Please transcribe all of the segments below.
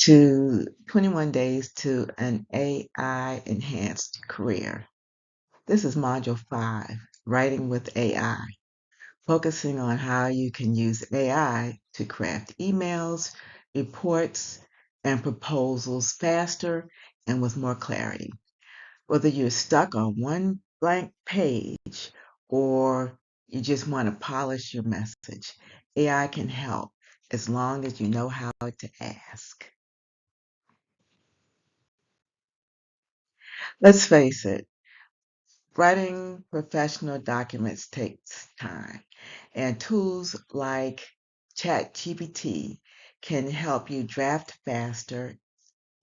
to 21 Days to an AI Enhanced Career. This is Module 5, Writing with AI, focusing on how you can use AI to craft emails, reports, and proposals faster and with more clarity. Whether you're stuck on one blank page or you just want to polish your message, AI can help as long as you know how to ask. Let's face it, writing professional documents takes time, and tools like ChatGPT can help you draft faster,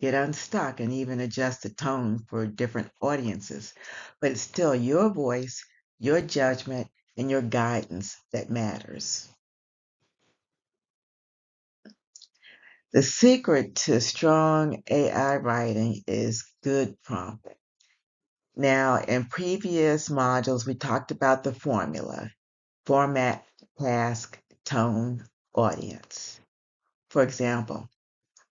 get unstuck, and even adjust the tone for different audiences. But it's still your voice, your judgment, and your guidance that matters. The secret to strong AI writing is good prompting. Now, in previous modules, we talked about the formula: format, task, tone, audience. For example,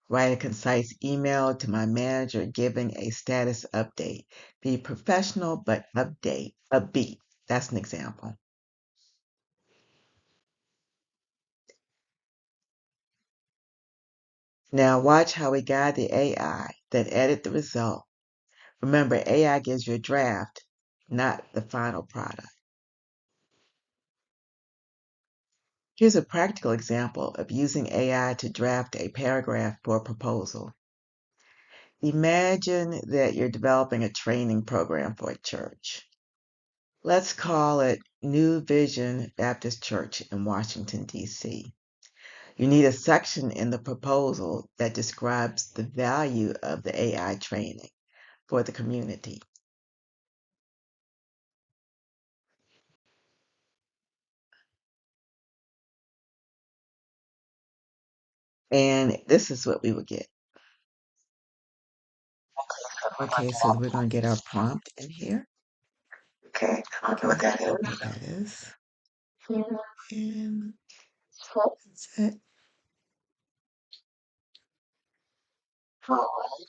write a concise email to my manager giving a status update. Be professional but upbeat. That's an example. Now watch how we guide the AI, then edit the result. Remember, AI gives you a draft, not the final product. Here's a practical example of using AI to draft a paragraph for a proposal. Imagine that you're developing a training program for a church. Let's call it New Vision Baptist Church in Washington, D.C. You need a section in the proposal that describes the value of the AI training for the community. And this is what we would get. Okay, so we're going to get our prompt in here. Okay, I don't know what that is. What that is. And that's it.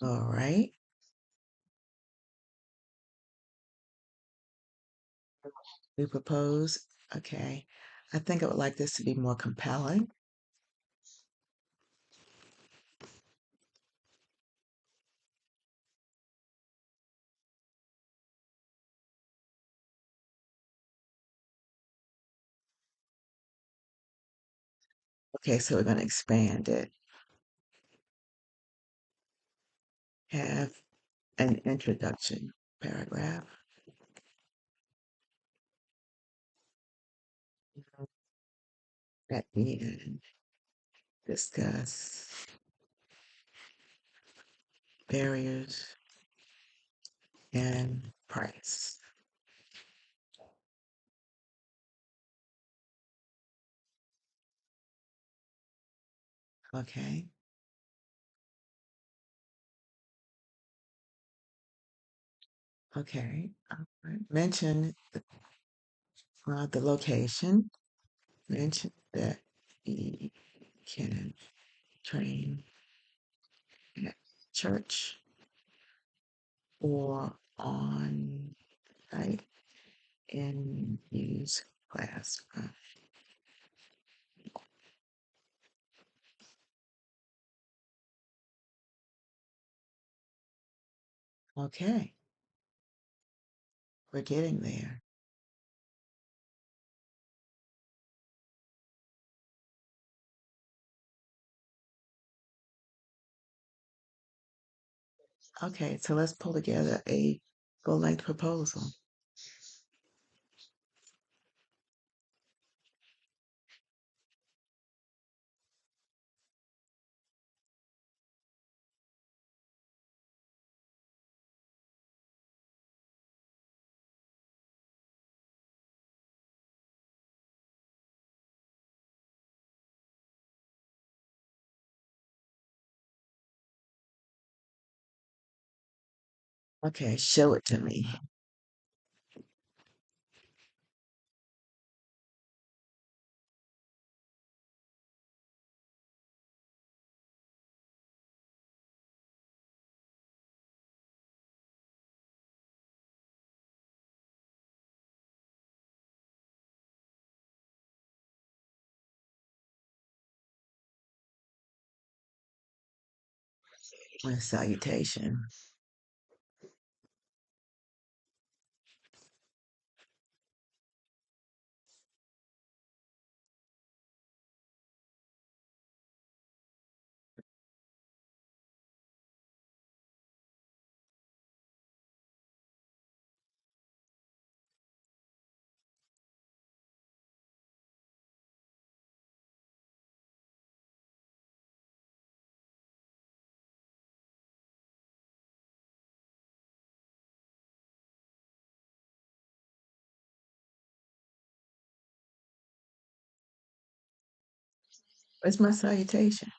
All right. We propose. Okay. I think I would like this to be more compelling. Okay, so we're going to expand it. Have an introduction paragraph. At the end, discuss barriers and price. Okay. Okay. All right. Mention the location. Mention that we can train at church or on site in use class. Okay, we're getting there. Okay, so let's pull together a full-length proposal. Okay, show it to me. My salutation. What's my salutation?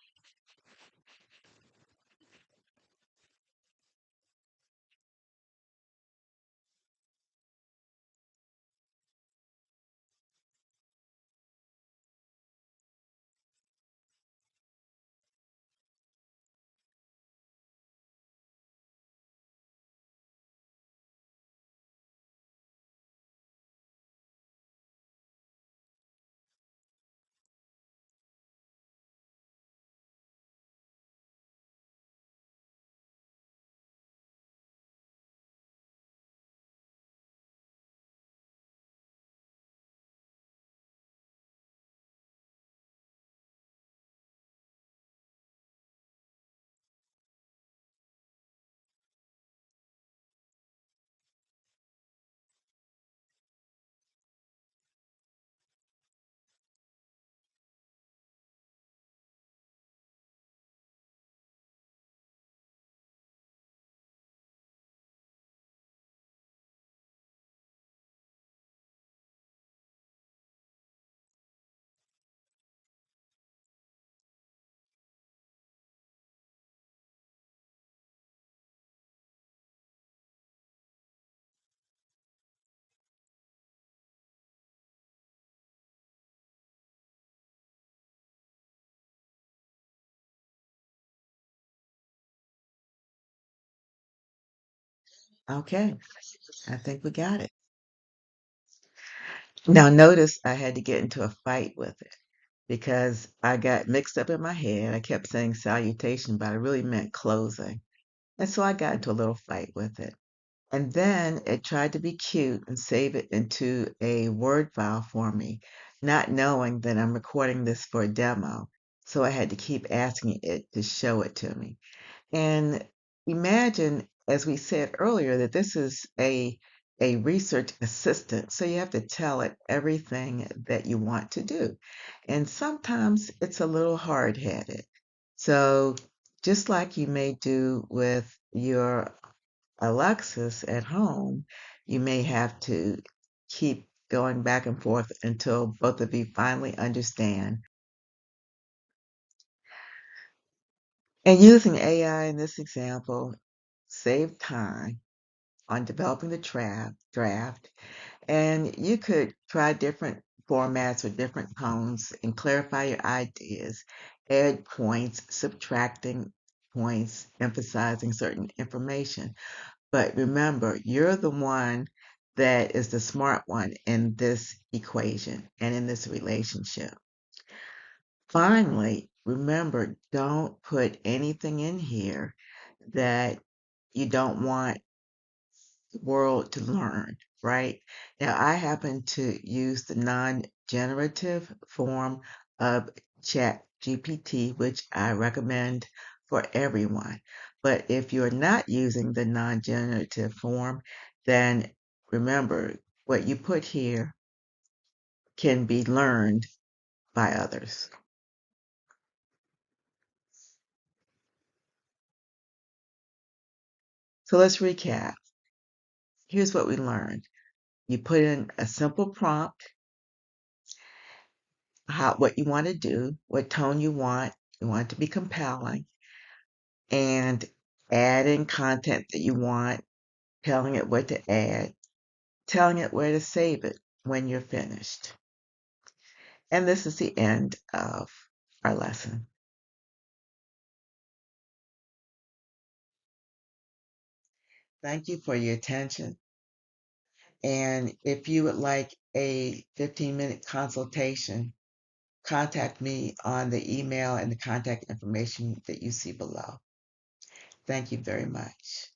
Okay, I think we got it. Now, notice I had to get into a fight with it because I got mixed up in my head. I kept saying salutation, but I really meant closing. And so I got into a little fight with it. And then it tried to be cute and save it into a Word file for me, not knowing that I'm recording this for a demo. So I had to keep asking it to show it to me. And imagine, as we said earlier, that this is a research assistant. So you have to tell it everything that you want to do. And sometimes it's a little hard-headed. So just like you may do with your Alexis at home, you may have to keep going back and forth until both of you finally understand. And using AI in this example save time on developing the draft, and you could try different formats with different tones and clarify your ideas, add points, subtracting points, emphasizing certain information. But remember, you're the one that is the smart one in this equation and in this relationship. Finally, remember, don't put anything in here that you don't want the world to learn, right? Now, I happen to use the non-generative form of Chat GPT, which I recommend for everyone. But if you're not using the non-generative form, then remember what you put here can be learned by others. So let's recap. Here's what we learned. You put in a simple prompt, what you want to do, what tone you want it to be compelling, and adding content that you want, telling it what to add, telling it where to save it when you're finished. And this is the end of our lesson. Thank you for your attention. And if you would like a 15-minute consultation, contact me on the email and the contact information that you see below. Thank you very much.